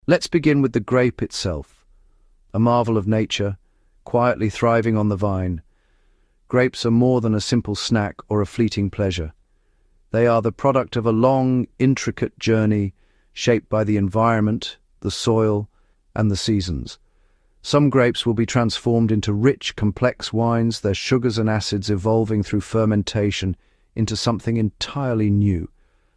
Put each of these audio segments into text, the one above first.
Let's begin with the grape itself, a marvel of nature, quietly thriving on the vine. Grapes are more than a simple snack or a fleeting pleasure. They are the product of a long, intricate journey shaped by the environment, the soil, and the seasons. Some grapes will be transformed into rich, complex wines, their sugars and acids evolving through fermentation into something entirely new.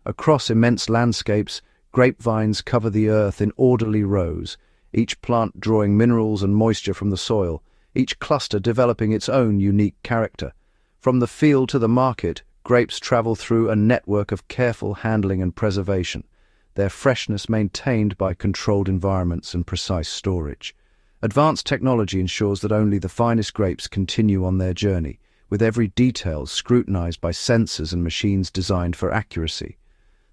Across immense landscapes, grapevines cover the earth in orderly rows, each plant drawing minerals and moisture from the soil, each cluster developing its own unique character. From the field to the market, grapes travel through a network of careful handling and preservation, their freshness maintained by controlled environments and precise storage. Advanced technology ensures that only the finest grapes continue on their journey, with every detail scrutinized by sensors and machines designed for accuracy.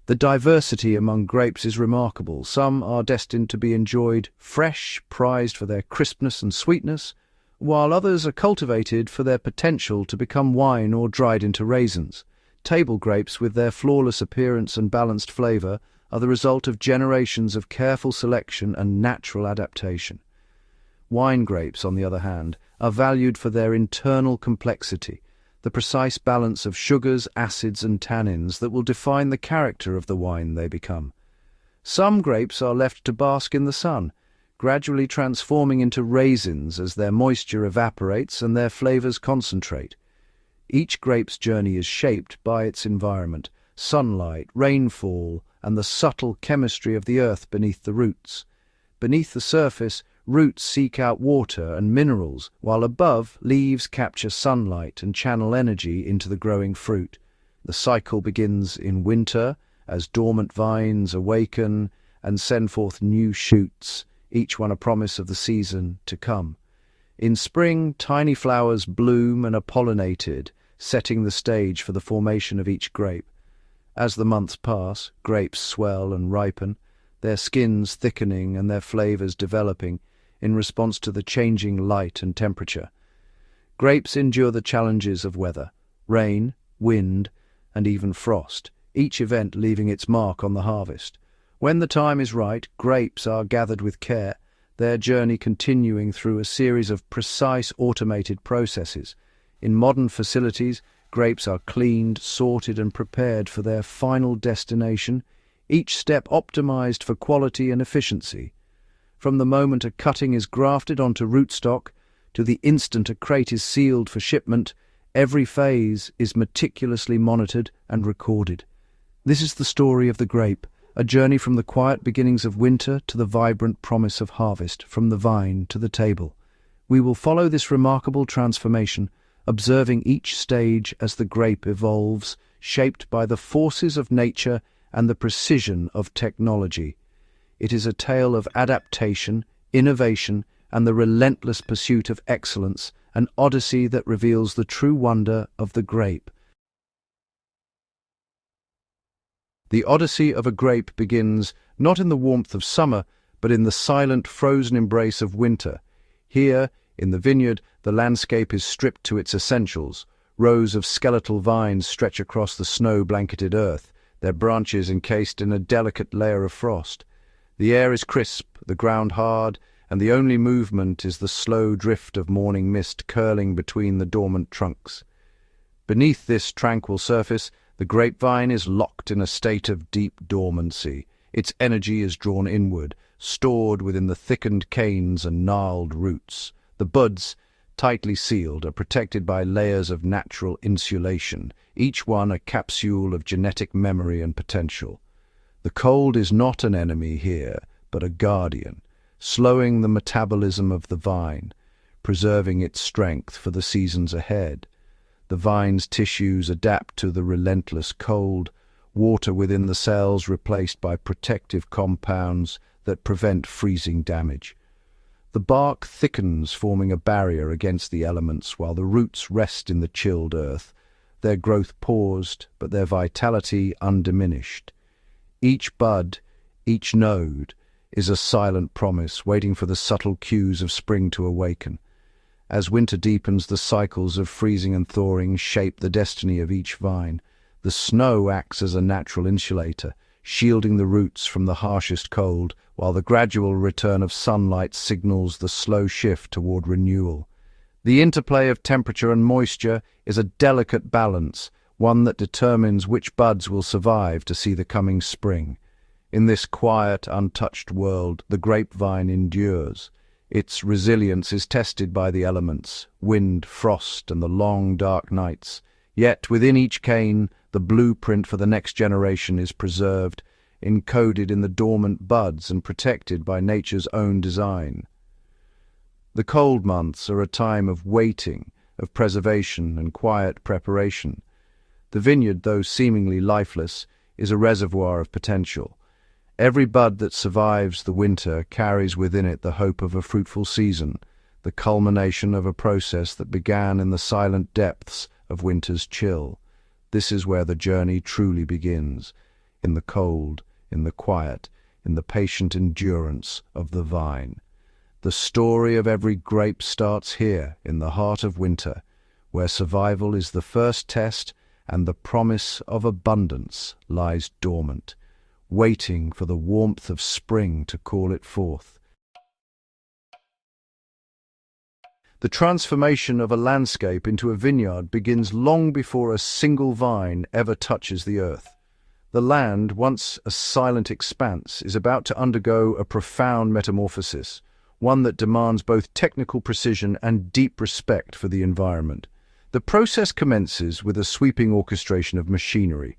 The diversity among grapes is remarkable. Some are destined to be enjoyed fresh, prized for their crispness and sweetness, while others are cultivated for their potential to become wine or dried into raisins. Table grapes, with their flawless appearance and balanced flavor, are the result of generations of careful selection and natural adaptation. Wine grapes, on the other hand, are valued for their internal complexity, the precise balance of sugars, acids, and tannins that will define the character of the wine they become. Some grapes are left to bask in the sun, gradually transforming into raisins as their moisture evaporates and their flavors concentrate. Each grape's journey is shaped by its environment, sunlight, rainfall, and the subtle chemistry of the earth beneath the roots. Beneath the surface, roots seek out water and minerals, while above, leaves capture sunlight and channel energy into the growing fruit. The cycle begins in winter, as dormant vines awaken and send forth new shoots, each one a promise of the season to come. In spring, tiny flowers bloom and are pollinated, setting the stage for the formation of each grape. As the months pass, grapes swell and ripen, their skins thickening and their flavors developing in response to the changing light and temperature. Grapes endure the challenges of weather, rain, wind, and even frost, each event leaving its mark on the harvest. When the time is right, grapes are gathered with care, their journey continuing through a series of precise automated processes. In modern facilities, grapes are cleaned, sorted, and prepared for their final destination, each step optimized for quality and efficiency. From the moment a cutting is grafted onto rootstock to the instant a crate is sealed for shipment, every phase is meticulously monitored and recorded. This is the story of the grape, a journey from the quiet beginnings of winter to the vibrant promise of harvest, from the vine to the table. We will follow this remarkable transformation, observing each stage as the grape evolves, shaped by the forces of nature and the precision of technology. It is a tale of adaptation, innovation, and the relentless pursuit of excellence, an odyssey that reveals the true wonder of the grape. The odyssey of a grape begins not in the warmth of summer, but in the silent, frozen embrace of winter. Here, in the vineyard, the landscape is stripped to its essentials. Rows of skeletal vines stretch across the snow-blanketed earth, their branches encased in a delicate layer of frost. The air is crisp, the ground hard, and the only movement is the slow drift of morning mist curling between the dormant trunks. Beneath this tranquil surface, the grapevine is locked in a state of deep dormancy. Its energy is drawn inward, stored within the thickened canes and gnarled roots. The buds, tightly sealed, are protected by layers of natural insulation, each one a capsule of genetic memory and potential. The cold is not an enemy here, but a guardian, slowing the metabolism of the vine, preserving its strength for the seasons ahead. The vine's tissues adapt to the relentless cold, water within the cells replaced by protective compounds that prevent freezing damage. The bark thickens, forming a barrier against the elements, while the roots rest in the chilled earth, their growth paused, but their vitality undiminished. Each bud, each node, is a silent promise, waiting for the subtle cues of spring to awaken. As winter deepens, the cycles of freezing and thawing shape the destiny of each vine. The snow acts as a natural insulator, shielding the roots from the harshest cold, while the gradual return of sunlight signals the slow shift toward renewal. The interplay of temperature and moisture is a delicate balance, one that determines which buds will survive to see the coming spring. In this quiet, untouched world, the grapevine endures. Its resilience is tested by the elements, wind, frost, and the long, dark nights. Yet within each cane, the blueprint for the next generation is preserved, encoded in the dormant buds and protected by nature's own design. The cold months are a time of waiting, of preservation and quiet preparation. The vineyard, though seemingly lifeless, is a reservoir of potential. Every bud that survives the winter carries within it the hope of a fruitful season, the culmination of a process that began in the silent depths of winter's chill. This is where the journey truly begins, in the cold, in the quiet, in the patient endurance of the vine. The story of every grape starts here, in the heart of winter, where survival is the first test and the promise of abundance lies dormant, waiting for the warmth of spring to call it forth. The transformation of a landscape into a vineyard begins long before a single vine ever touches the earth. The land, once a silent expanse, is about to undergo a profound metamorphosis, one that demands both technical precision and deep respect for the environment. The process commences with a sweeping orchestration of machinery.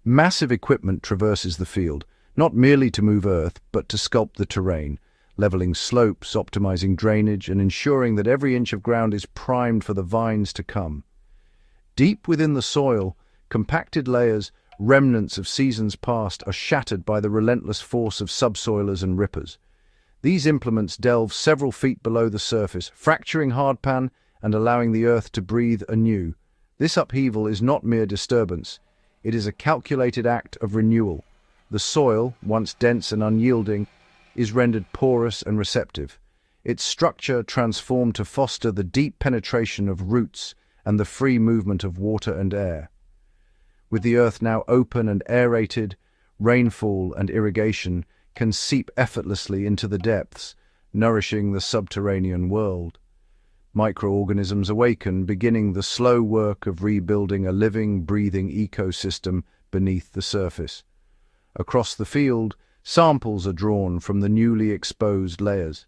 Massive equipment traverses the field, not merely to move earth, but to sculpt the terrain, leveling slopes, optimizing drainage, and ensuring that every inch of ground is primed for the vines to come. Deep within the soil, compacted layers, remnants of seasons past, are shattered by the relentless force of subsoilers and rippers. These implements delve several feet below the surface, fracturing hardpan and allowing the earth to breathe anew. This upheaval is not mere disturbance. It is a calculated act of renewal. The soil, once dense and unyielding, is rendered porous and receptive. Its structure transformed to foster the deep penetration of roots and the free movement of water and air. With the earth now open and aerated, rainfall and irrigation can seep effortlessly into the depths, nourishing the subterranean world. Microorganisms awaken, beginning the slow work of rebuilding a living, breathing ecosystem beneath the surface. Across the field, samples are drawn from the newly exposed layers.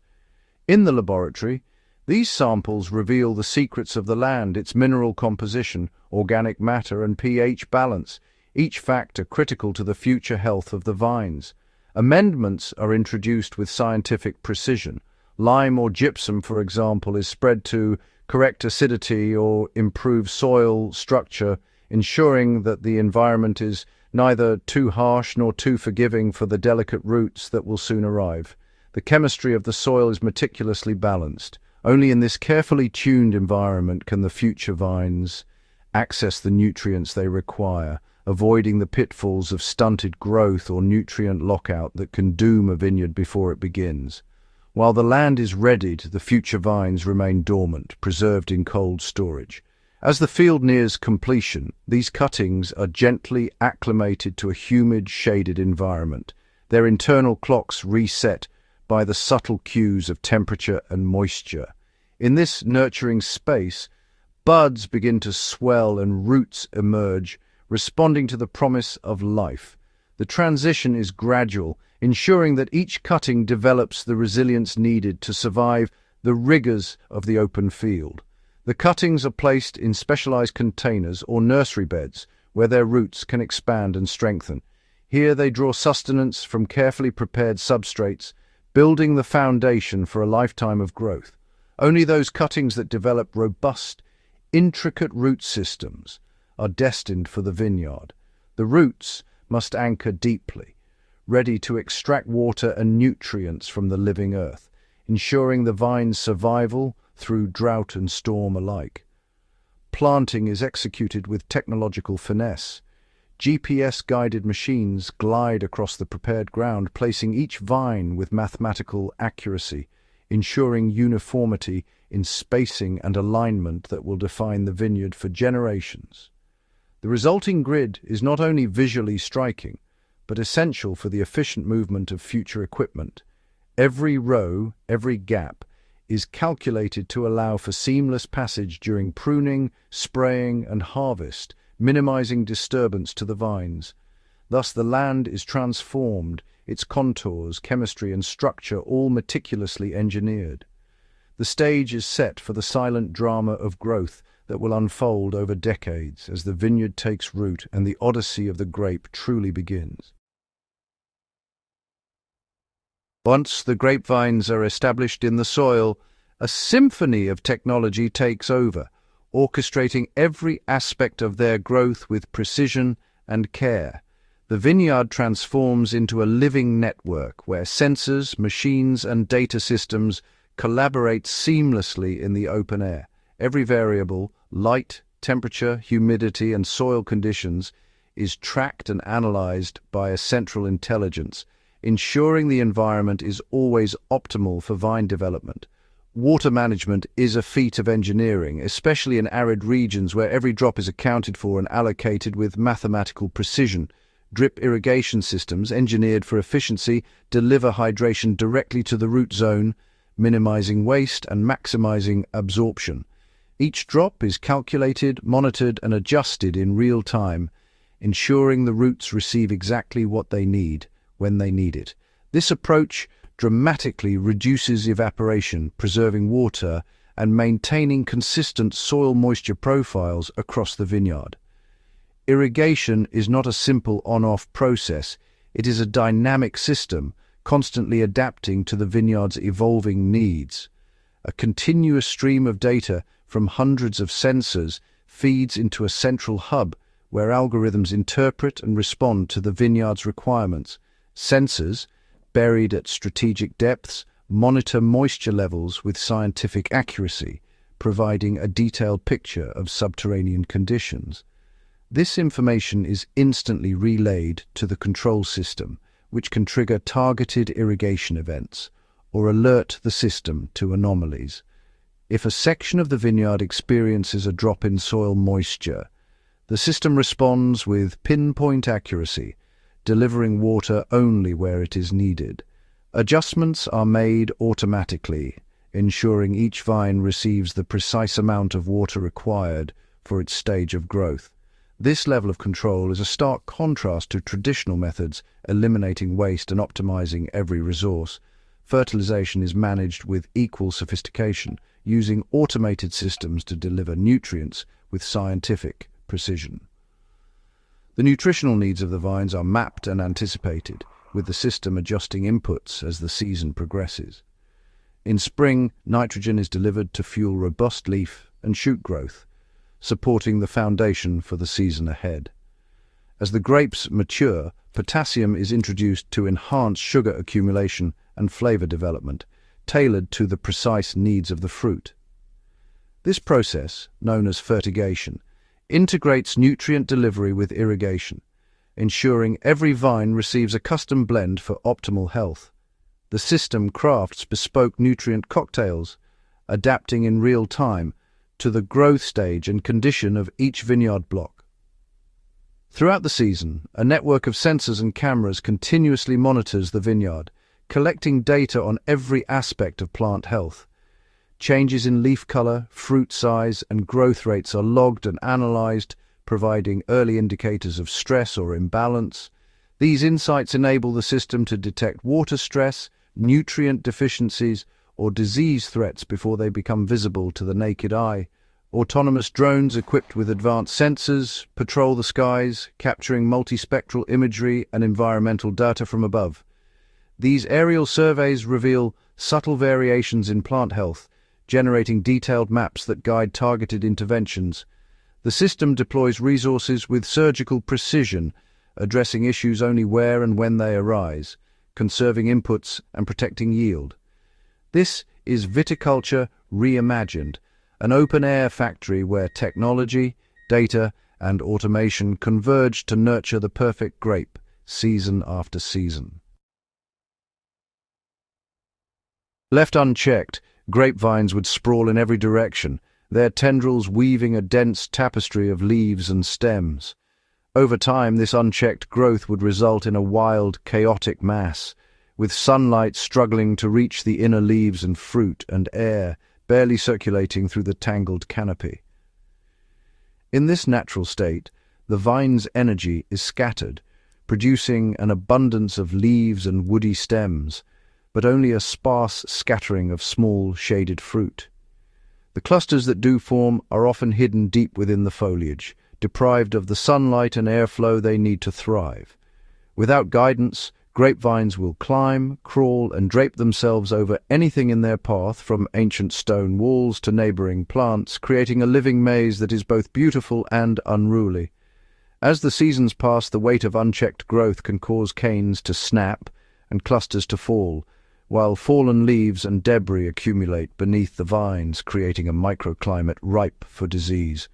In the laboratory, these samples reveal the secrets of the land, its mineral composition, organic matter, and pH balance, each factor critical to the future health of the vines. Amendments are introduced with scientific precision. Lime or gypsum, for example, is spread to correct acidity or improve soil structure, ensuring that the environment is neither too harsh nor too forgiving for the delicate roots that will soon arrive. The chemistry of the soil is meticulously balanced. Only in this carefully tuned environment can the future vines access the nutrients they require, avoiding the pitfalls of stunted growth or nutrient lockout that can doom a vineyard before it begins. While the land is readied, the future vines remain dormant, preserved in cold storage. As the field nears completion, these cuttings are gently acclimated to a humid, shaded environment, their internal clocks reset by the subtle cues of temperature and moisture. In this nurturing space, buds begin to swell and roots emerge, responding to the promise of life. The transition is gradual, ensuring that each cutting develops the resilience needed to survive the rigors of the open field. The cuttings are placed in specialized containers or nursery beds where their roots can expand and strengthen. Here they draw sustenance from carefully prepared substrates, building the foundation for a lifetime of growth. Only those cuttings that develop robust, intricate root systems are destined for the vineyard. The roots must anchor deeply, ready to extract water and nutrients from the living earth, ensuring the vine's survival through drought and storm alike. Planting is executed with technological finesse. GPS-guided machines glide across the prepared ground, placing each vine with mathematical accuracy, ensuring uniformity in spacing and alignment that will define the vineyard for generations. The resulting grid is not only visually striking, but essential for the efficient movement of future equipment. Every row, every gap, is calculated to allow for seamless passage during pruning, spraying, and harvest, minimizing disturbance to the vines. Thus, the land is transformed, its contours, chemistry, and structure all meticulously engineered. The stage is set for the silent drama of growth that will unfold over decades as the vineyard takes root and the odyssey of the grape truly begins. Once the grapevines are established in the soil, a symphony of technology takes over, orchestrating every aspect of their growth with precision and care. The vineyard transforms into a living network where sensors, machines, and data systems collaborate seamlessly in the open air. Every variable, light, temperature, humidity, and soil conditions, is tracked and analyzed by a central intelligence, ensuring the environment is always optimal for vine development. Water management is a feat of engineering, especially in arid regions where every drop is accounted for and allocated with mathematical precision. Drip irrigation systems, engineered for efficiency, deliver hydration directly to the root zone, minimizing waste and maximizing absorption. Each drop is calculated, monitored, and adjusted in real time, ensuring the roots receive exactly what they need when they need it. This approach dramatically reduces evaporation, preserving water and maintaining consistent soil moisture profiles across the vineyard. Irrigation is not a simple on-off process. It is a dynamic system, constantly adapting to the vineyard's evolving needs. A continuous stream of data from hundreds of sensors feeds into a central hub where algorithms interpret and respond to the vineyard's requirements. Sensors, buried at strategic depths, monitor moisture levels with scientific accuracy, providing a detailed picture of subterranean conditions. This information is instantly relayed to the control system, which can trigger targeted irrigation events or alert the system to anomalies. If a section of the vineyard experiences a drop in soil moisture, the system responds with pinpoint accuracy, delivering water only where it is needed. Adjustments are made automatically, ensuring each vine receives the precise amount of water required for its stage of growth. This level of control is a stark contrast to traditional methods, eliminating waste and optimizing every resource. Fertilization is managed with equal sophistication, using automated systems to deliver nutrients with scientific precision. The nutritional needs of the vines are mapped and anticipated, with the system adjusting inputs as the season progresses. In spring, nitrogen is delivered to fuel robust leaf and shoot growth, supporting the foundation for the season ahead. As the grapes mature, potassium is introduced to enhance sugar accumulation and flavor development, tailored to the precise needs of the fruit. This process, known as fertigation, integrates nutrient delivery with irrigation, ensuring every vine receives a custom blend for optimal health. The system crafts bespoke nutrient cocktails, adapting in real time to the growth stage and condition of each vineyard block. Throughout the season, a network of sensors and cameras continuously monitors the vineyard, collecting data on every aspect of plant health. Changes in leaf color, fruit size, and growth rates are logged and analyzed, providing early indicators of stress or imbalance. These insights enable the system to detect water stress, nutrient deficiencies, or disease threats before they become visible to the naked eye. Autonomous drones equipped with advanced sensors patrol the skies, capturing multispectral imagery and environmental data from above. These aerial surveys reveal subtle variations in plant health, generating detailed maps that guide targeted interventions. The system deploys resources with surgical precision, addressing issues only where and when they arise, conserving inputs and protecting yield. This is viticulture reimagined, an open-air factory where technology, data, and automation converge to nurture the perfect grape, season after season. Left unchecked, grapevines would sprawl in every direction, their tendrils weaving a dense tapestry of leaves and stems. Over time, this unchecked growth would result in a wild, chaotic mass, with sunlight struggling to reach the inner leaves and fruit, and air barely circulating through the tangled canopy. In this natural state, the vine's energy is scattered, producing an abundance of leaves and woody stems, but only a sparse scattering of small, shaded fruit. The clusters that do form are often hidden deep within the foliage, deprived of the sunlight and airflow they need to thrive. Without guidance, grapevines will climb, crawl, and drape themselves over anything in their path, from ancient stone walls to neighboring plants, creating a living maze that is both beautiful and unruly. As the seasons pass, the weight of unchecked growth can cause canes to snap and clusters to fall, while fallen leaves and debris accumulate beneath the vines, creating a microclimate ripe for disease.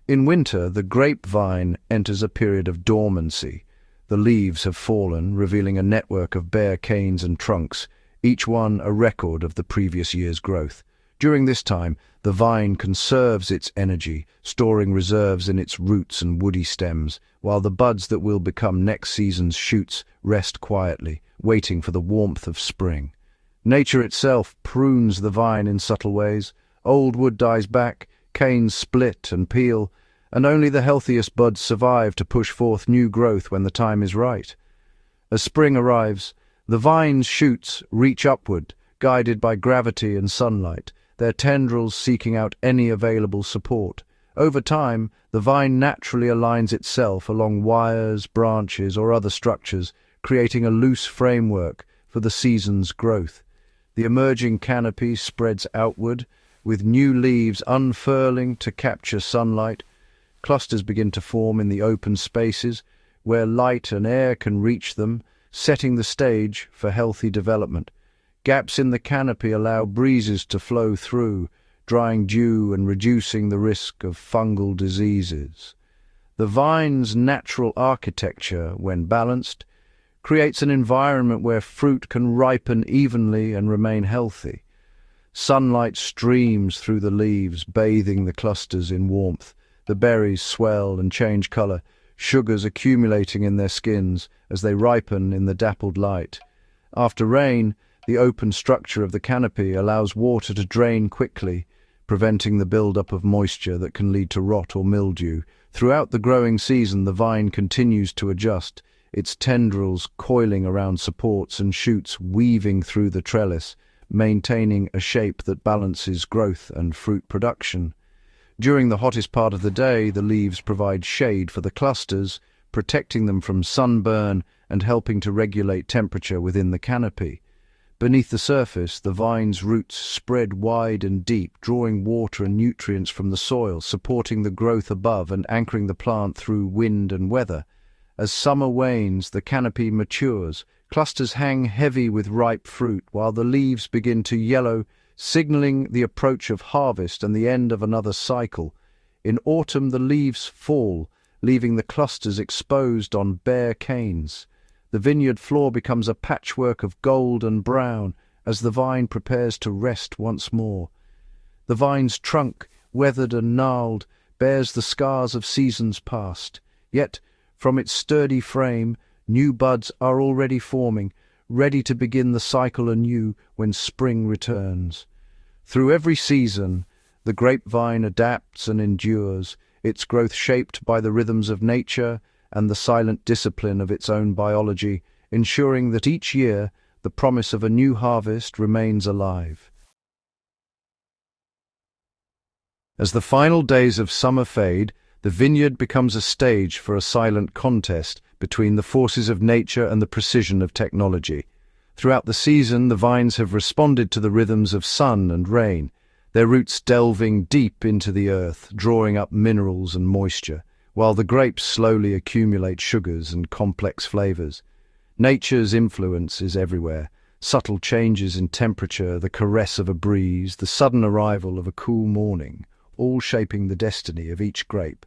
In winter, the grapevine enters a period of dormancy. The leaves have fallen, revealing a network of bare canes and trunks, each one a record of the previous year's growth. During this time, the vine conserves its energy, storing reserves in its roots and woody stems, while the buds that will become next season's shoots rest quietly, waiting for the warmth of spring. Nature itself prunes the vine in subtle ways. Old wood dies back, canes split and peel, and only the healthiest buds survive to push forth new growth when the time is right. As spring arrives, the vine's shoots reach upward, guided by gravity and sunlight, their tendrils seeking out any available support. Over time, the vine naturally aligns itself along wires, branches, or other structures, creating a loose framework for the season's growth. The emerging canopy spreads outward, with new leaves unfurling to capture sunlight. Clusters begin to form in the open spaces, where light and air can reach them, setting the stage for healthy development. Gaps in the canopy allow breezes to flow through, drying dew and reducing the risk of fungal diseases. The vine's natural architecture, when balanced, creates an environment where fruit can ripen evenly and remain healthy. Sunlight streams through the leaves, bathing the clusters in warmth. The berries swell and change color, sugars accumulating in their skins as they ripen in the dappled light. After rain, the open structure of the canopy allows water to drain quickly, preventing the buildup of moisture that can lead to rot or mildew. Throughout the growing season, the vine continues to adjust, its tendrils coiling around supports and shoots weaving through the trellis, maintaining a shape that balances growth and fruit production. During the hottest part of the day, the leaves provide shade for the clusters, protecting them from sunburn and helping to regulate temperature within the canopy. Beneath the surface, the vine's roots spread wide and deep, drawing water and nutrients from the soil, supporting the growth above and anchoring the plant through wind and weather. As summer wanes, the canopy matures. Clusters hang heavy with ripe fruit, while the leaves begin to yellow, signaling the approach of harvest and the end of another cycle. In autumn, the leaves fall, leaving the clusters exposed on bare canes. The vineyard floor becomes a patchwork of gold and brown as the vine prepares to rest once more. The vine's trunk, weathered and gnarled, bears the scars of seasons past. Yet, from its sturdy frame, new buds are already forming, ready to begin the cycle anew when spring returns. Through every season, the grapevine adapts and endures, its growth shaped by the rhythms of nature and the silent discipline of its own biology, ensuring that each year the promise of a new harvest remains alive. As the final days of summer fade, the vineyard becomes a stage for a silent contest between the forces of nature and the precision of technology. Throughout the season, the vines have responded to the rhythms of sun and rain, their roots delving deep into the earth, drawing up minerals and moisture, while the grapes slowly accumulate sugars and complex flavors. Nature's influence is everywhere. Subtle changes in temperature, the caress of a breeze, the sudden arrival of a cool morning, all shaping the destiny of each grape.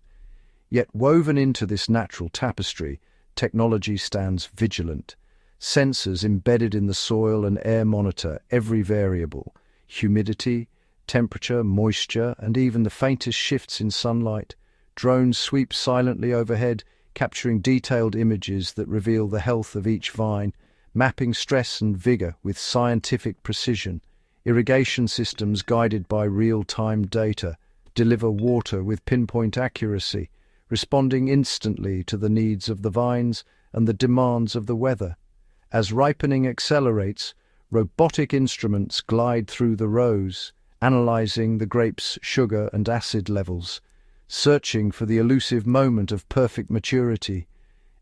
Yet woven into this natural tapestry, technology stands vigilant. Sensors embedded in the soil and air monitor every variable: humidity, temperature, moisture, and even the faintest shifts in sunlight. Drones sweep silently overhead, capturing detailed images that reveal the health of each vine, mapping stress and vigor with scientific precision. Irrigation systems guided by real-time data deliver water with pinpoint accuracy, responding instantly to the needs of the vines and the demands of the weather. As ripening accelerates, robotic instruments glide through the rows, analyzing the grape's sugar and acid levels, searching for the elusive moment of perfect maturity.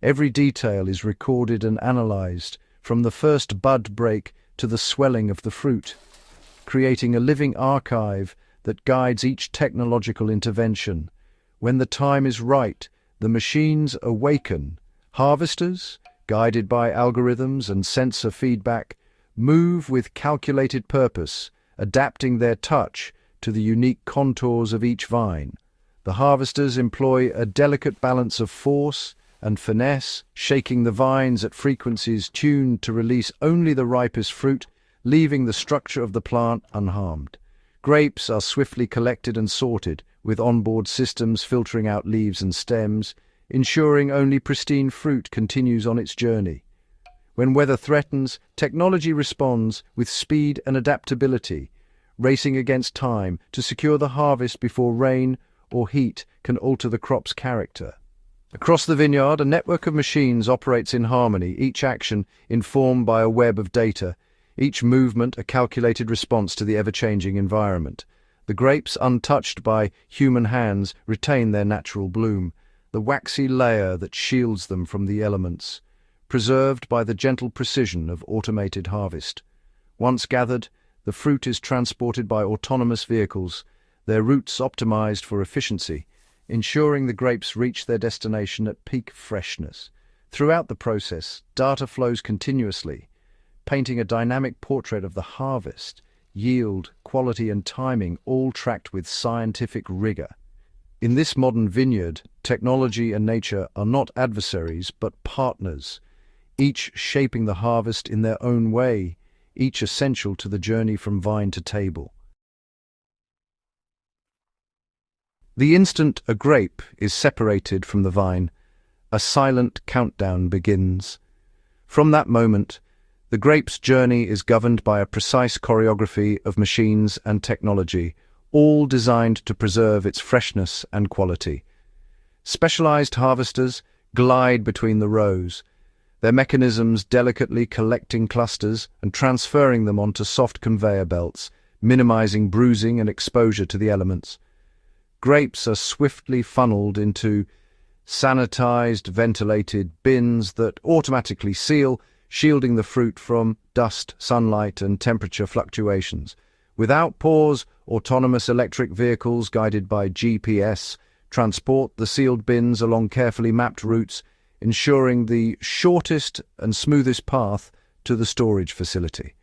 Every detail is recorded and analyzed, from the first bud break to the swelling of the fruit, creating a living archive that guides each technological intervention. When the time is right, the machines awaken. Harvesters, guided by algorithms and sensor feedback, move with calculated purpose, adapting their touch to the unique contours of each vine. The harvesters employ a delicate balance of force and finesse, shaking the vines at frequencies tuned to release only the ripest fruit, leaving the structure of the plant unharmed. Grapes are swiftly collected and sorted, with onboard systems filtering out leaves and stems, ensuring only pristine fruit continues on its journey. When weather threatens, technology responds with speed and adaptability, racing against time to secure the harvest before rain or heat can alter the crop's character. Across the vineyard, a network of machines operates in harmony, each action informed by a web of data, each movement a calculated response to the ever-changing environment. The grapes, untouched by human hands, retain their natural bloom, the waxy layer that shields them from the elements, preserved by the gentle precision of automated harvest. Once gathered, the fruit is transported by autonomous vehicles, their routes optimized for efficiency, ensuring the grapes reach their destination at peak freshness. Throughout the process, data flows continuously, painting a dynamic portrait of the harvest, yield, quality and timing, all tracked with scientific rigor. In this modern vineyard, technology and nature are not adversaries but partners, each shaping the harvest in their own way, each essential to the journey from vine to table. The instant a grape is separated from the vine, a silent countdown begins. From that moment, the grape's journey is governed by a precise choreography of machines and technology, all designed to preserve its freshness and quality. Specialized harvesters glide between the rows, their mechanisms delicately collecting clusters and transferring them onto soft conveyor belts, minimizing bruising and exposure to the elements. Grapes are swiftly funneled into sanitized, ventilated bins that automatically seal, shielding the fruit from dust, sunlight, and temperature fluctuations. Without pause, autonomous electric vehicles guided by GPS transport the sealed bins along carefully mapped routes, ensuring the shortest and smoothest path to the storage facility.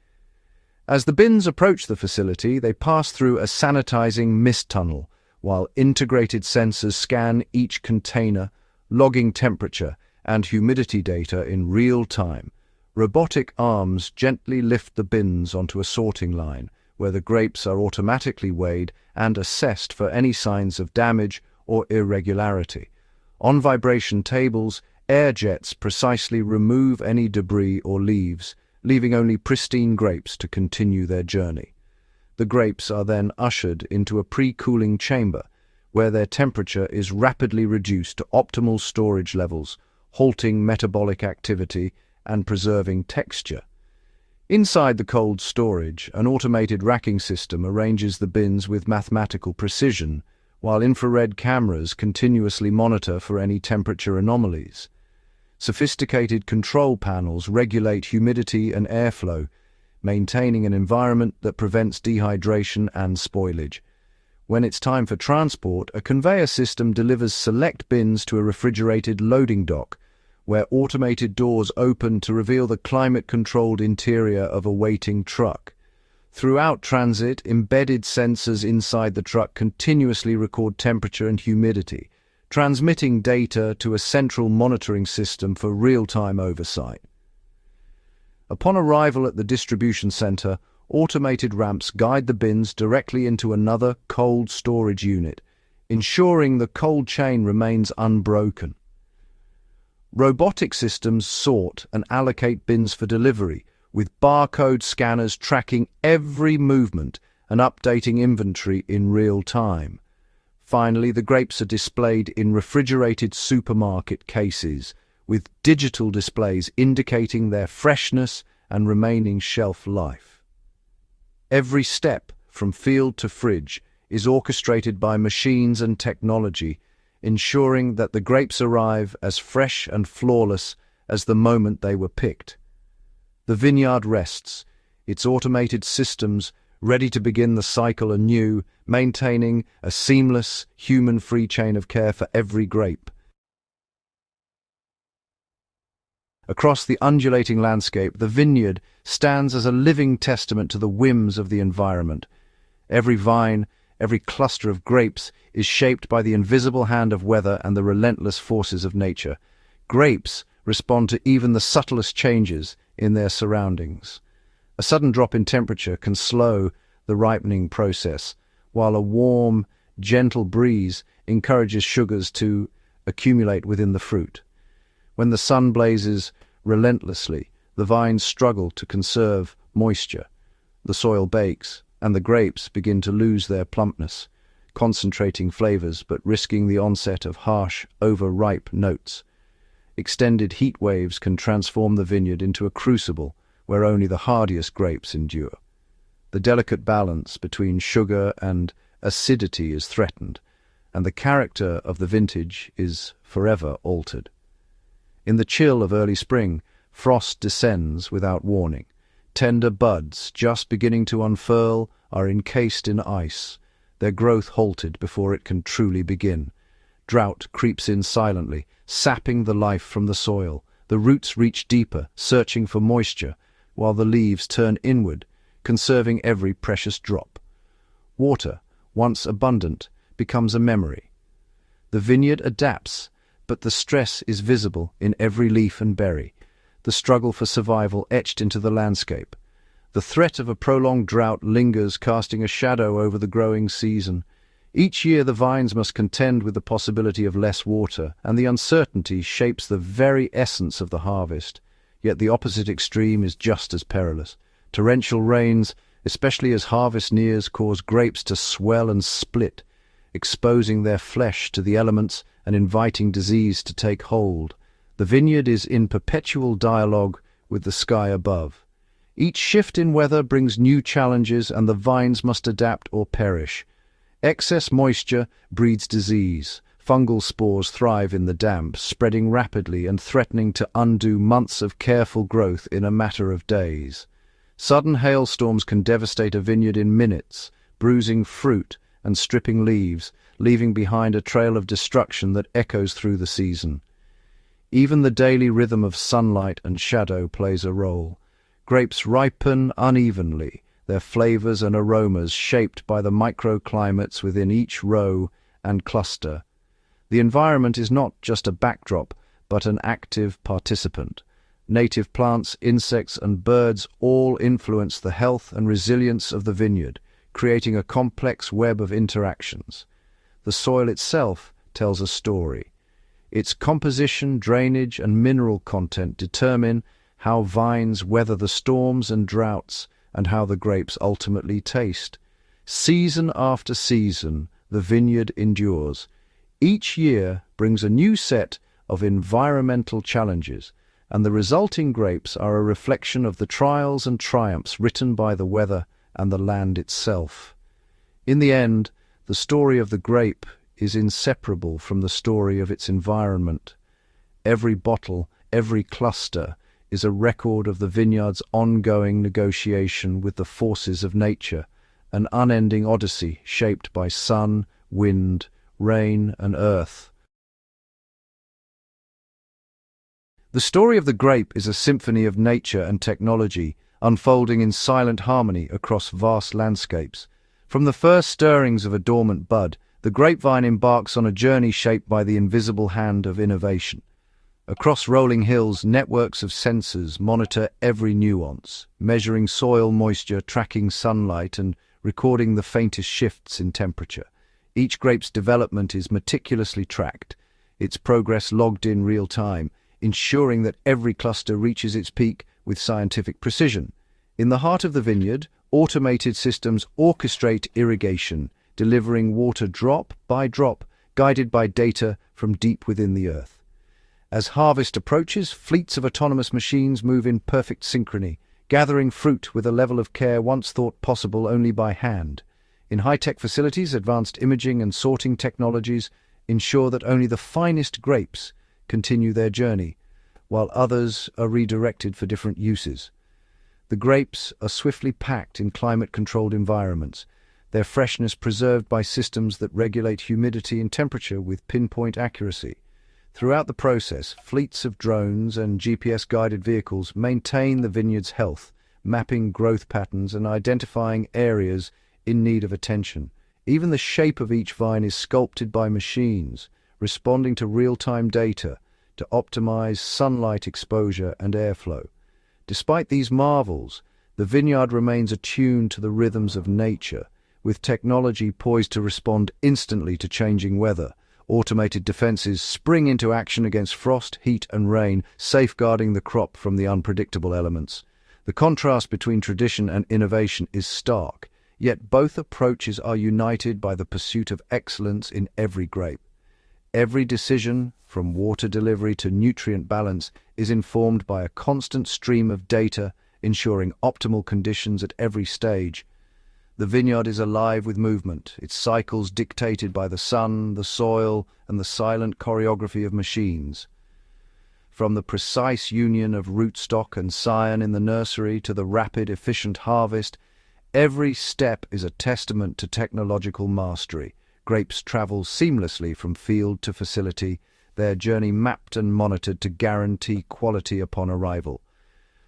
As the bins approach the facility, they pass through a sanitizing mist tunnel, while integrated sensors scan each container, logging temperature and humidity data in real time. Robotic arms gently lift the bins onto a sorting line, where the grapes are automatically weighed and assessed for any signs of damage or irregularity. On vibration tables, air jets precisely remove any debris or leaves, leaving only pristine grapes to continue their journey. The grapes are then ushered into a pre-cooling chamber, where their temperature is rapidly reduced to optimal storage levels, halting metabolic activity and preserving texture. Inside the cold storage, an automated racking system arranges the bins with mathematical precision, while infrared cameras continuously monitor for any temperature anomalies. Sophisticated control panels regulate humidity and airflow, maintaining an environment that prevents dehydration and spoilage. When it's time for transport, a conveyor system delivers select bins to a refrigerated loading dock, where automated doors open to reveal the climate-controlled interior of a waiting truck. Throughout transit, embedded sensors inside the truck continuously record temperature and humidity, transmitting data to a central monitoring system for real-time oversight. Upon arrival at the distribution center, automated ramps guide the bins directly into another cold storage unit, ensuring the cold chain remains unbroken. Robotic systems sort and allocate bins for delivery, with barcode scanners tracking every movement and updating inventory in real time. Finally, the grapes are displayed in refrigerated supermarket cases, with digital displays indicating their freshness and remaining shelf life. Every step, from field to fridge, is orchestrated by machines and technology, ensuring that the grapes arrive as fresh and flawless as the moment they were picked. The vineyard rests, its automated systems ready to begin the cycle anew, maintaining a seamless, human-free chain of care for every grape. Across the undulating landscape, the vineyard stands as a living testament to the whims of the environment. Every vine, every cluster of grapes is shaped by the invisible hand of weather and the relentless forces of nature. Grapes respond to even the subtlest changes in their surroundings. A sudden drop in temperature can slow the ripening process, while a warm, gentle breeze encourages sugars to accumulate within the fruit. When the sun blazes relentlessly, the vines struggle to conserve moisture. The soil bakes, and the grapes begin to lose their plumpness, concentrating flavors but risking the onset of harsh, overripe notes. Extended heat waves can transform the vineyard into a crucible where only the hardiest grapes endure. The delicate balance between sugar and acidity is threatened, and the character of the vintage is forever altered. In the chill of early spring, frost descends without warning. Tender buds, just beginning to unfurl, are encased in ice, their growth halted before it can truly begin. Drought creeps in silently, sapping the life from the soil. The roots reach deeper, searching for moisture, while the leaves turn inward, conserving every precious drop. Water, once abundant, becomes a memory. The vineyard adapts, but the stress is visible in every leaf and berry, the struggle for survival etched into the landscape. The threat of a prolonged drought lingers, casting a shadow over the growing season. Each year the vines must contend with the possibility of less water, and the uncertainty shapes the very essence of the harvest. Yet the opposite extreme is just as perilous. Torrential rains, especially as harvest nears, cause grapes to swell and split, exposing their flesh to the elements and inviting disease to take hold. The vineyard is in perpetual dialogue with the sky above. Each shift in weather brings new challenges, and the vines must adapt or perish. Excess moisture breeds disease. Fungal spores thrive in the damp, spreading rapidly and threatening to undo months of careful growth in a matter of days. Sudden hailstorms can devastate a vineyard in minutes, bruising fruit and stripping leaves, leaving behind a trail of destruction that echoes through the season. Even the daily rhythm of sunlight and shadow plays a role. Grapes ripen unevenly, their flavors and aromas shaped by the microclimates within each row and cluster. The environment is not just a backdrop, but an active participant. Native plants, insects, and birds all influence the health and resilience of the vineyard, creating a complex web of interactions. The soil itself tells a story. Its composition, drainage, and mineral content determine how vines weather the storms and droughts, and how the grapes ultimately taste. Season after season, the vineyard endures. Each year brings a new set of environmental challenges, and the resulting grapes are a reflection of the trials and triumphs written by the weather and the land itself. In the end, the story of the grape is inseparable from the story of its environment. Every bottle, every cluster, is a record of the vineyard's ongoing negotiation with the forces of nature, an unending odyssey shaped by sun, wind, rain, and earth. The story of the grape is a symphony of nature and technology, unfolding in silent harmony across vast landscapes. From the first stirrings of a dormant bud, the grapevine embarks on a journey shaped by the invisible hand of innovation. Across rolling hills, networks of sensors monitor every nuance, measuring soil moisture, tracking sunlight, and recording the faintest shifts in temperature. Each grape's development is meticulously tracked, its progress logged in real time, ensuring that every cluster reaches its peak with scientific precision. In the heart of the vineyard, automated systems orchestrate irrigation, delivering water drop by drop, guided by data from deep within the earth. As harvest approaches, fleets of autonomous machines move in perfect synchrony, gathering fruit with a level of care once thought possible only by hand. In high-tech facilities, advanced imaging and sorting technologies ensure that only the finest grapes continue their journey, while others are redirected for different uses. The grapes are swiftly packed in climate-controlled environments, their freshness preserved by systems that regulate humidity and temperature with pinpoint accuracy. Throughout the process, fleets of drones and GPS-guided vehicles maintain the vineyard's health, mapping growth patterns and identifying areas in need of attention. Even the shape of each vine is sculpted by machines, responding to real-time data to optimize sunlight exposure and airflow. Despite these marvels, the vineyard remains attuned to the rhythms of nature, with technology poised to respond instantly to changing weather. Automated defenses spring into action against frost, heat, and rain, safeguarding the crop from the unpredictable elements. The contrast between tradition and innovation is stark, yet both approaches are united by the pursuit of excellence in every grape. Every decision, from water delivery to nutrient balance, is informed by a constant stream of data, ensuring optimal conditions at every stage. The vineyard is alive with movement, its cycles dictated by the sun, the soil, and the silent choreography of machines. From the precise union of rootstock and scion in the nursery to the rapid, efficient harvest, every step is a testament to technological mastery. Grapes travel seamlessly from field to facility, their journey mapped and monitored to guarantee quality upon arrival.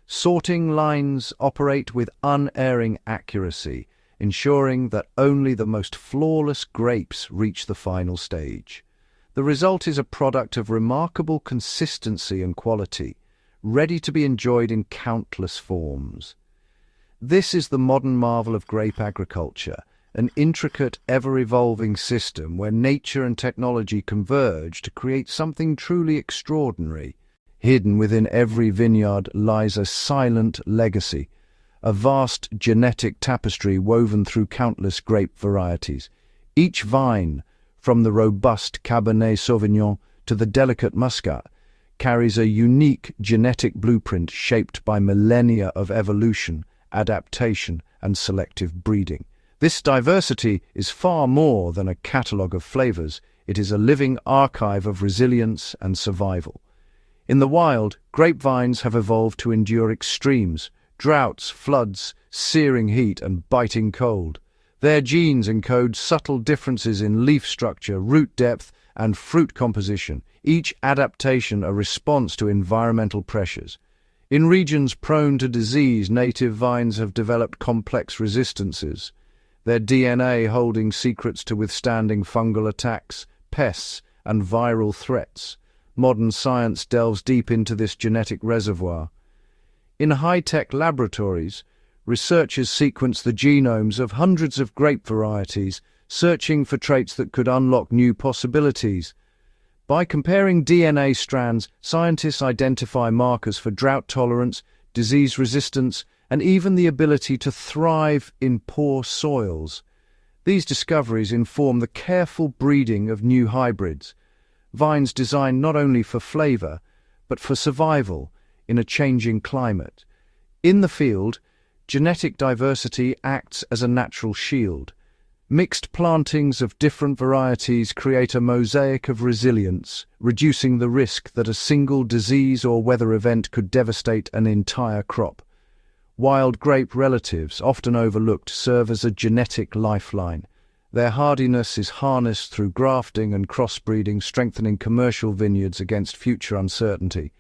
Sorting lines operate with unerring accuracy, ensuring that only the most flawless grapes reach the final stage. The result is a product of remarkable consistency and quality, ready to be enjoyed in countless forms. This is the modern marvel of grape agriculture, an intricate, ever-evolving system where nature and technology converge to create something truly extraordinary. Hidden within every vineyard lies a silent legacy, a vast genetic tapestry woven through countless grape varieties. Each vine, from the robust Cabernet Sauvignon to the delicate Muscat, carries a unique genetic blueprint shaped by millennia of evolution, adaptation, and selective breeding. This diversity is far more than a catalogue of flavors. It is a living archive of resilience and survival. In the wild, grapevines have evolved to endure extremes, droughts, floods, searing heat, and biting cold. Their genes encode subtle differences in leaf structure, root depth, and fruit composition, each adaptation a response to environmental pressures. In regions prone to disease, native vines have developed complex resistances, their DNA holding secrets to withstanding fungal attacks, pests, and viral threats. Modern science delves deep into this genetic reservoir. In high-tech laboratories, researchers sequence the genomes of hundreds of grape varieties, searching for traits that could unlock new possibilities. By comparing DNA strands, scientists identify markers for drought tolerance, disease resistance, and even the ability to thrive in poor soils. These discoveries inform the careful breeding of new hybrids, vines designed not only for flavor, but for survival in a changing climate. In the field, genetic diversity acts as a natural shield. Mixed plantings of different varieties create a mosaic of resilience, reducing the risk that a single disease or weather event could devastate an entire crop. Wild grape relatives, often overlooked, serve as a genetic lifeline. Their hardiness is harnessed through grafting and crossbreeding, strengthening commercial vineyards against future uncertainty.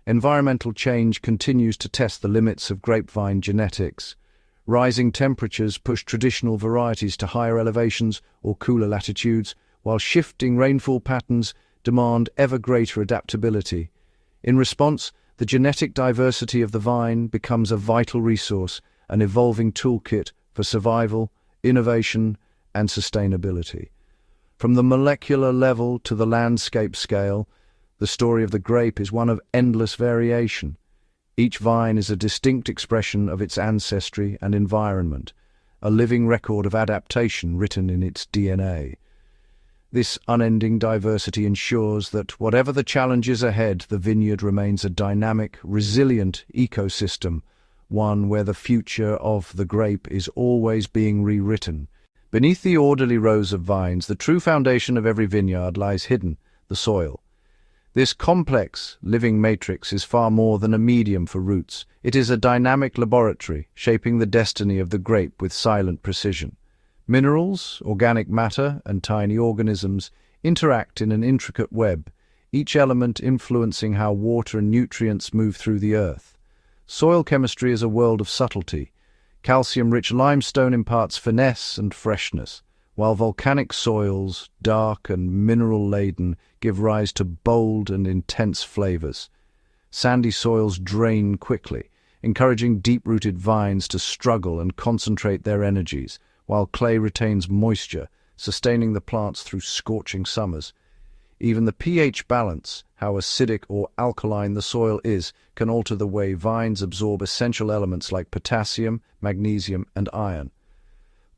Environmental change continues to test the limits of grapevine genetics. Rising temperatures push traditional varieties to higher elevations or cooler latitudes, while shifting rainfall patterns demand ever greater adaptability. In response, the genetic diversity of the vine becomes a vital resource, an evolving toolkit for survival, innovation, and sustainability. From the molecular level to the landscape scale, The story of the grape is one of endless variation. Each vine is a distinct expression of its ancestry and environment, a living record of adaptation written in its DNA. This unending diversity ensures that whatever the challenges ahead, the vineyard remains a dynamic, resilient ecosystem, one where the future of the grape is always being rewritten. Beneath the orderly rows of vines, the true foundation of every vineyard lies hidden, the soil. This complex, living matrix is far more than a medium for roots. It is a dynamic laboratory, shaping the destiny of the grape with silent precision. Minerals, organic matter, and tiny organisms interact in an intricate web, each element influencing how water and nutrients move through the earth. Soil chemistry is a world of subtlety. Calcium-rich limestone imparts finesse and freshness, while volcanic soils, dark and mineral-laden, give rise to bold and intense flavors. Sandy soils drain quickly, encouraging deep-rooted vines to struggle and concentrate their energies, while clay retains moisture, sustaining the plants through scorching summers. Even the pH balance, how acidic or alkaline the soil is, can alter the way vines absorb essential elements like potassium, magnesium, and iron.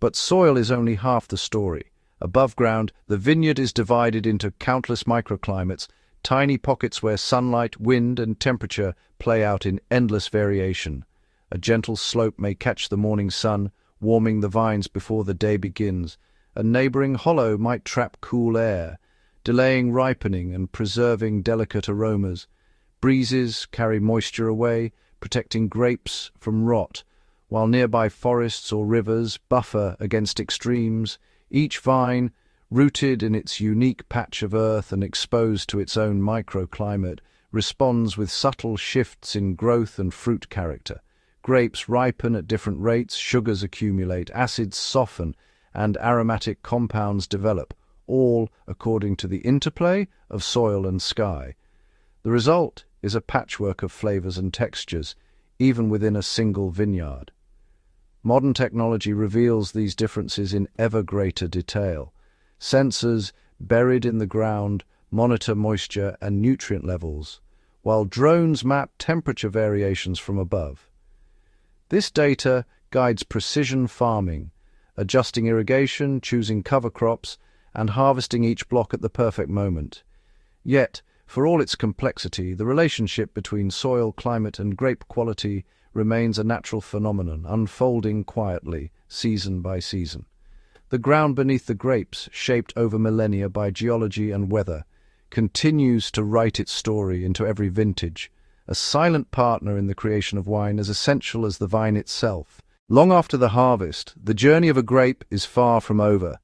But soil is only half the story. Above ground, the vineyard is divided into countless microclimates, tiny pockets where sunlight, wind, and temperature play out in endless variation. A gentle slope may catch the morning sun, warming the vines before the day begins. A neighboring hollow might trap cool air, delaying ripening and preserving delicate aromas. Breezes carry moisture away, protecting grapes from rot, while nearby forests or rivers buffer against extremes. Each vine, rooted in its unique patch of earth and exposed to its own microclimate, responds with subtle shifts in growth and fruit character. Grapes ripen at different rates, sugars accumulate, acids soften, and aromatic compounds develop, all according to the interplay of soil and sky. The result is a patchwork of flavors and textures, even within a single vineyard. Modern technology reveals these differences in ever greater detail. Sensors buried in the ground monitor moisture and nutrient levels, while drones map temperature variations from above. This data guides precision farming, adjusting irrigation, choosing cover crops, and harvesting each block at the perfect moment. Yet, for all its complexity, the relationship between soil, climate, and grape quality remains a natural phenomenon, unfolding quietly, season by season. The ground beneath the grapes, shaped over millennia by geology and weather, continues to write its story into every vintage, a silent partner in the creation of wine as essential as the vine itself. Long after the harvest, the journey of a grape is far from over.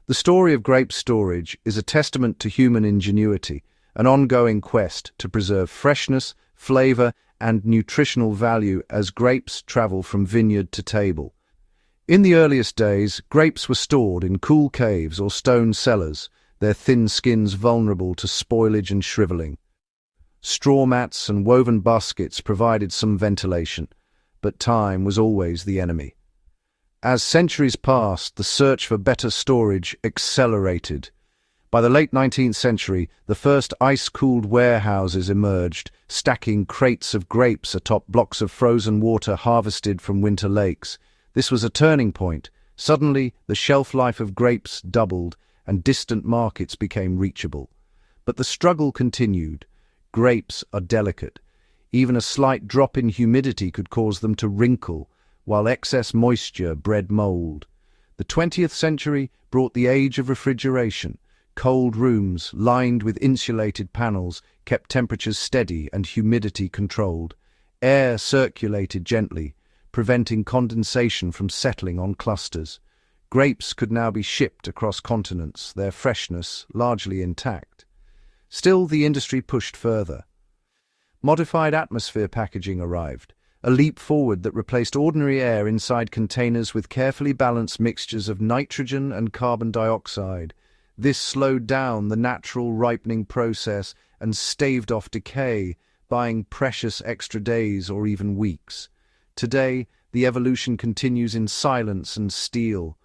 The story of grape storage is a testament to human ingenuity, an ongoing quest to preserve freshness, flavor, and nutritional value as grapes travel from vineyard to table. In the earliest days, grapes were stored in cool caves or stone cellars, their thin skins vulnerable to spoilage and shriveling. Straw mats and woven baskets provided some ventilation, but time was always the enemy. As centuries passed, the search for better storage accelerated. By the late 19th century, the first ice-cooled warehouses emerged, stacking crates of grapes atop blocks of frozen water harvested from winter lakes. This was a turning point. Suddenly, the shelf life of grapes doubled, and distant markets became reachable. But the struggle continued. Grapes are delicate. Even a slight drop in humidity could cause them to wrinkle, while excess moisture bred mold. The 20th century brought the age of refrigeration. Cold rooms, lined with insulated panels, kept temperatures steady and humidity controlled. Air circulated gently, preventing condensation from settling on clusters. Grapes could now be shipped across continents, their freshness largely intact. Still, the industry pushed further. Modified atmosphere packaging arrived, a leap forward that replaced ordinary air inside containers with carefully balanced mixtures of nitrogen and carbon dioxide. This slowed down the natural ripening process and staved off decay, buying precious extra days or even weeks. Today, the evolution continues in silence and steel.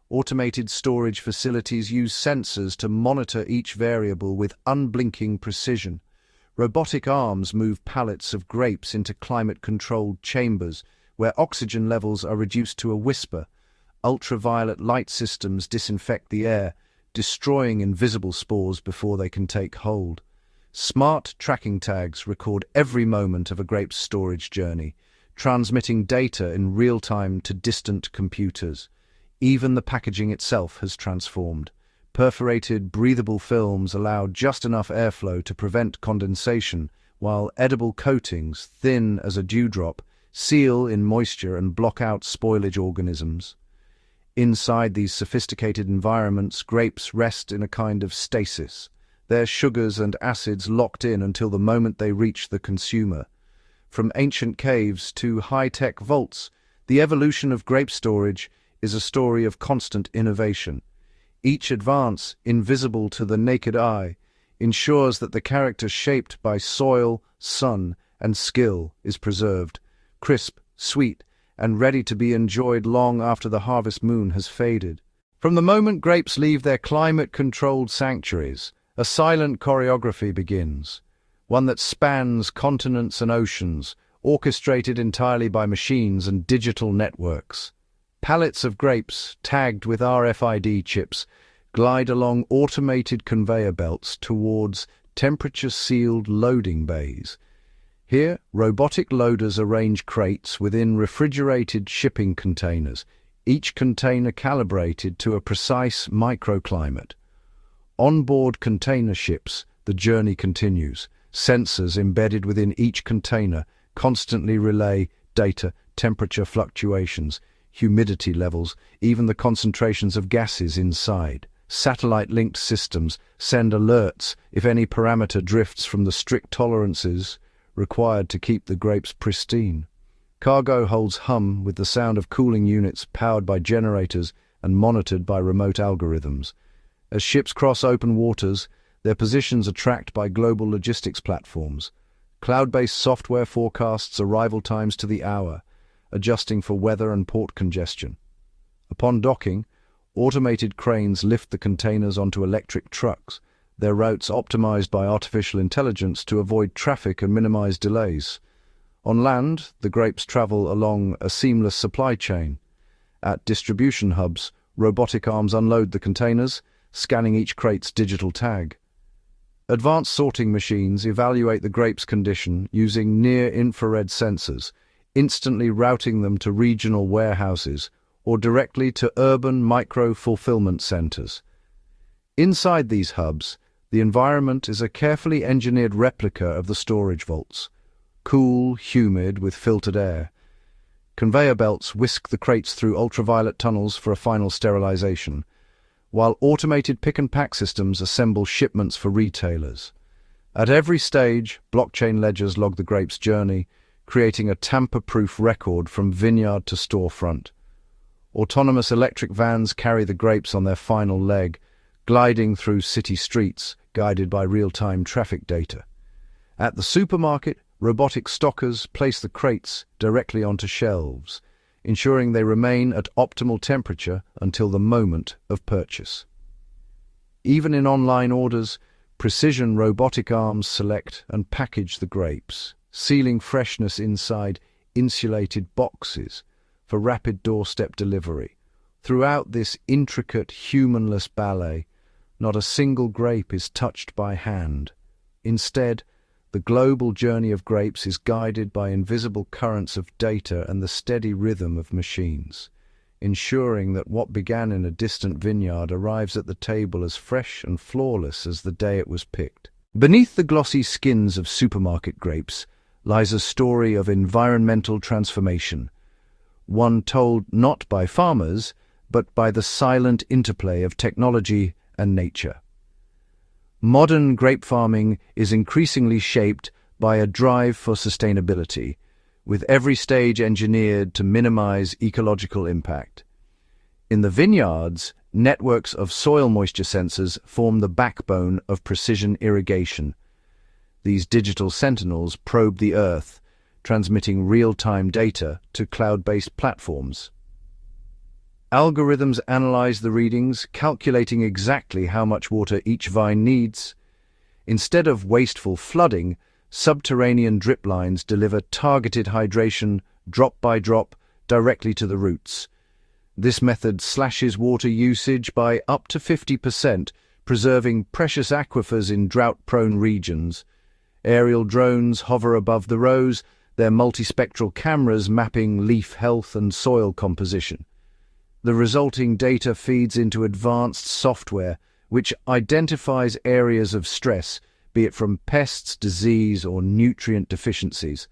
Automated storage facilities use sensors to monitor each variable with unblinking precision. robotic arms move pallets of grapes into climate-controlled chambers where oxygen levels are reduced to a whisper. Ultraviolet light systems disinfect the air, destroying invisible spores before they can take hold. Smart tracking tags record every moment of a grape's storage journey, transmitting data in real time to distant computers. Even the packaging itself has transformed. Perforated, breathable films allow just enough airflow to prevent condensation, while edible coatings, thin as a dewdrop, seal in moisture and block out spoilage organisms. Inside these sophisticated environments, grapes rest in a kind of stasis, their sugars and acids locked in until the moment they reach the consumer. From ancient caves to high-tech vaults, the evolution of grape storage is a story of constant innovation. Each advance, invisible to the naked eye, ensures that the character shaped by soil, sun, and skill is preserved, crisp, sweet, and ready to be enjoyed long after the harvest moon has faded. From the moment grapes leave their climate-controlled sanctuaries, a silent choreography begins, one that spans continents and oceans, orchestrated entirely by machines and digital networks. Pallets of grapes, tagged with RFID chips, glide along automated conveyor belts towards temperature-sealed loading bays. Here, robotic loaders arrange crates within refrigerated shipping containers, each container calibrated to a precise microclimate. On-board container ships, the journey continues. Sensors embedded within each container constantly relay data, temperature fluctuations, humidity levels, even the concentrations of gases inside. Satellite-linked systems send alerts if any parameter drifts from the strict tolerances required to keep the grapes pristine. Cargo holds hum with the sound of cooling units powered by generators and monitored by remote algorithms. As ships cross open waters, their positions are tracked by global logistics platforms. Cloud-based software forecasts arrival times to the hour, adjusting for weather and port congestion. Upon docking, automated cranes lift the containers onto electric trucks, their routes optimized by artificial intelligence to avoid traffic and minimize delays. On land, the grapes travel along a seamless supply chain. At distribution hubs, robotic arms unload the containers, scanning each crate's digital tag. Advanced sorting machines evaluate the grape's condition using near-infrared sensors, instantly routing them to regional warehouses or directly to urban micro-fulfillment centers. Inside these hubs, the environment is a carefully engineered replica of the storage vaults. Cool, humid, with filtered air. Conveyor belts whisk the crates through ultraviolet tunnels for a final sterilization, while automated pick-and-pack systems assemble shipments for retailers. At every stage, blockchain ledgers log the grape's journey, creating a tamper-proof record from vineyard to storefront. Autonomous electric vans carry the grapes on their final leg, gliding through city streets, guided by real-time traffic data. At the supermarket, robotic stockers place the crates directly onto shelves, ensuring they remain at optimal temperature until the moment of purchase. Even in online orders, precision robotic arms select and package the grapes, sealing freshness inside insulated boxes for rapid doorstep delivery. Throughout this intricate, humanless ballet, not a single grape is touched by hand. Instead, the global journey of grapes is guided by invisible currents of data and the steady rhythm of machines, ensuring that what began in a distant vineyard arrives at the table as fresh and flawless as the day it was picked. Beneath the glossy skins of supermarket grapes lies a story of environmental transformation, one told not by farmers, but by the silent interplay of technology and nature. Modern grape farming is increasingly shaped by a drive for sustainability, with every stage engineered to minimize ecological impact. In the vineyards, networks of soil moisture sensors form the backbone of precision irrigation. These digital sentinels probe the earth, transmitting real-time data to cloud-based platforms. Algorithms analyze the readings, calculating exactly how much water each vine needs, Instead of wasteful flooding, subterranean drip lines deliver targeted hydration, drop by drop, directly to the roots. This method slashes water usage by up to 50%, preserving precious aquifers in drought-prone regions. Aerial drones hover above the rows, their multispectral cameras mapping leaf health and soil composition. The resulting data feeds into advanced software, which identifies areas of stress, be it from pests, disease, or nutrient deficiencies.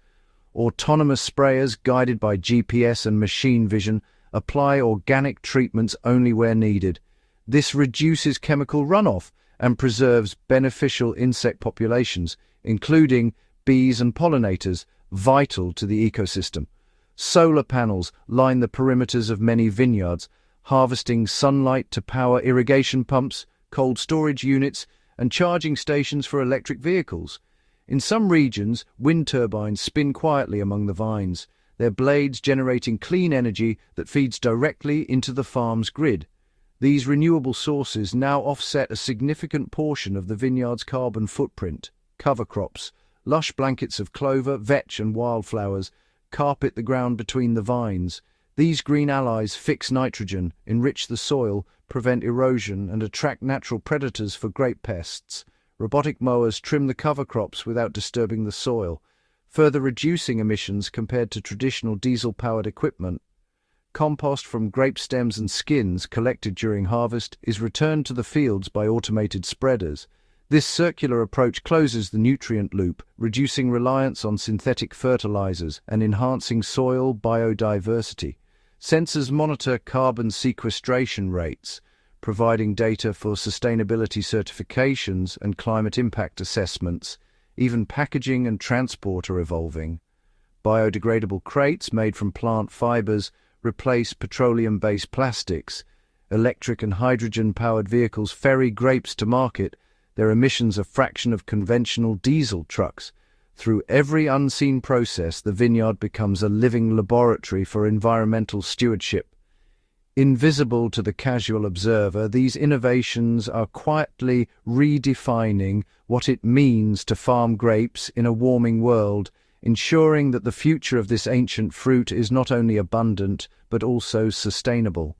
Autonomous sprayers, guided by GPS and machine vision, apply organic treatments only where needed. This reduces chemical runoff and preserves beneficial insect populations, including bees and pollinators, vital to the ecosystem. Solar panels line the perimeters of many vineyards, harvesting sunlight to power irrigation pumps, cold storage units, and charging stations for electric vehicles. In some regions, wind turbines spin quietly among the vines, their blades generating clean energy that feeds directly into the farm's grid. These renewable sources now offset a significant portion of the vineyard's carbon footprint. Cover crops, lush blankets of clover, vetch, and wildflowers carpet the ground between the vines. These green allies fix nitrogen, enrich the soil, prevent erosion, and attract natural predators for grape pests. Robotic mowers trim the cover crops without disturbing the soil, further reducing emissions compared to traditional diesel-powered equipment. Compost from grape stems and skins collected during harvest is returned to the fields by automated spreaders. This circular approach closes the nutrient loop, reducing reliance on synthetic fertilizers and enhancing soil biodiversity. Sensors monitor carbon sequestration rates, providing data for sustainability certifications and climate impact assessments. Even packaging and transport are evolving. Biodegradable crates made from plant fibers replace petroleum-based plastics. Electric and hydrogen-powered vehicles ferry grapes to market, their emissions a fraction of conventional diesel trucks. Through every unseen process, the vineyard becomes a living laboratory for environmental stewardship. Invisible to the casual observer, these innovations are quietly redefining what it means to farm grapes in a warming world, ensuring that the future of this ancient fruit is not only abundant but also sustainable.